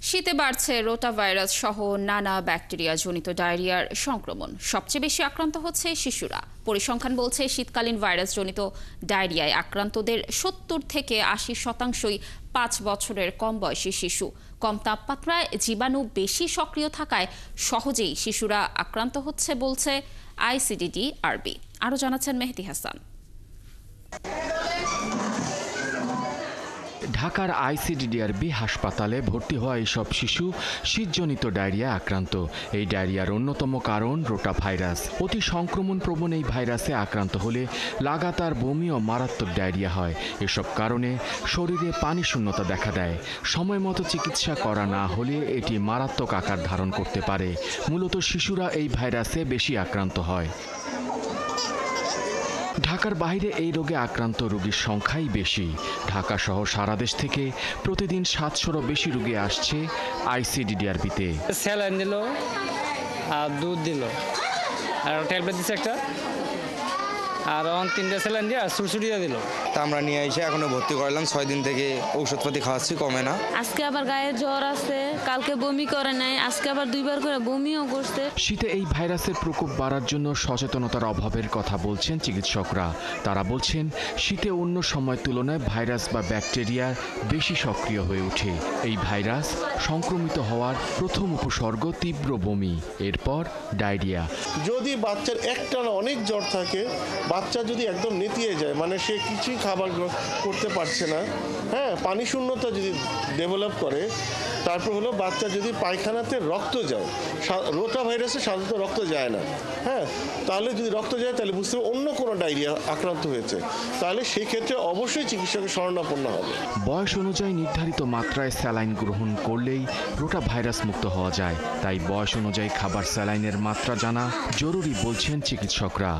শীতে বাড়ছে রোটাভাইরাস সহ নানা ব্যাকটেরিয়াজনিত ডায়রিয়ার সংক্রমণ। সবচেয়ে বেশি আক্রান্ত হচ্ছে শিশুরা। পরিসংখ্যান বলছে শীতকালীন ভাইরাসজনিত ডায়রিয়ায় আক্রান্তদের ৭০ থেকে ৮০% ৫ বছরের কম বয়সী শিশু। কম তাপমাত্রায় জীবাণু বেশি সক্রিয় থাকায় সহজেই শিশুরা আক্রান্ত হচ্ছে বলছে ICDD-RB। আরও জানাচ্ছেন মেহেদি হাসান। ঢাকার ICDD-RB হাসপাতালে ভর্তি হওয়া এইসব শিশু শীতজনিত ডায়রিয়া আক্রান্ত। এই ডায়রিয়ার অন্যতম কারণ রোটাভাইরাস। অতি সংক্রমণ প্রবণ এই ভাইরাসে আক্রান্ত হলে লাগাতার বমি ও মারাত্মক ডায়রিয়া হয়। এসব কারণে শরীরে পানি শূন্যতা দেখা দেয়। সময় মতো চিকিৎসা করা না হলে এটি মারাত্মক আকার ধারণ করতে পারে। মূলত শিশুরা এই ভাইরাসে বেশি আক্রান্ত হয়। ঢাকার বাইরে এই রোগে আক্রান্ত রোগীর সংখ্যাই বেশি। ঢাকা সহ সারা দেশ থেকে প্রতিদিন ৭০০রও বেশি রোগী আসছে ICDD-RBতে। স্যালাইন দিল আর দুধ দিল আর ট্যাবলেট দিচ্ছে একটা, আর ৩টা স্যালাইন দিয়ে আর সুড়সুড়িয়া দিল। তা আমরা নিয়ে এসে এখনো ভর্তি করলাম। ৬ দিন থেকে ঔষধপাতি খাওয়াচ্ছি, কমে না। আজকে আবার গায়ে জ্বর আছে, কালকে বমি করে নাই, আজকে আবার 2বার করে বমিও করছে। শীতে এই ভাইরাসের প্রকোপ বাড়ার জন্য সচেতনতার অভাবের কথা বলছেন চিকিৎসকরা। তারা বলছেন শীতে অন্য সময় তুলনায় ভাইরাস বা ব্যাকটেরিয়া বেশি সক্রিয় হয়ে ওঠে। এই ভাইরাস সংক্রমিত হওয়ার প্রথম উপসর্গ তীব্র বমি, এরপর ডায়রিয়া। যদি বাচ্চার একটানা অনেক জ্বর থাকে, বাচ্চা যদি একদম নেতিয়ে যায়, মানে সে কিছুই খাবার করতে পারছে না, হ্যাঁ, পানি শূন্যতা যদি ডেভেলপ করে, তারপর হলো বাচ্চা যদি পায়খানাতে রক্ত যায়, রোটাভাইরাসে সাধারণত রক্ত যায় না, হ্যাঁ, তাহলে যদি রক্ত যায় তাহলে বুঝতে হবে অন্য কোনো ডায়রিয়া আক্রান্ত হয়েছে। তাহলে সেই ক্ষেত্রে অবশ্যই চিকিৎসকের শরণাপন্ন হবে। বয়স অনুযায়ী নির্ধারিত মাত্রায় স্যালাইন গ্রহণ করলেই রোটাভাইরাস মুক্ত হওয়া যায়। তাই বয়স অনুযায়ী খাবার স্যালাইনের মাত্রা জানা জরুরি বলছেন চিকিৎসকরা।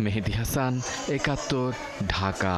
মেহেদি হাসান, ৭১, ঢাকা।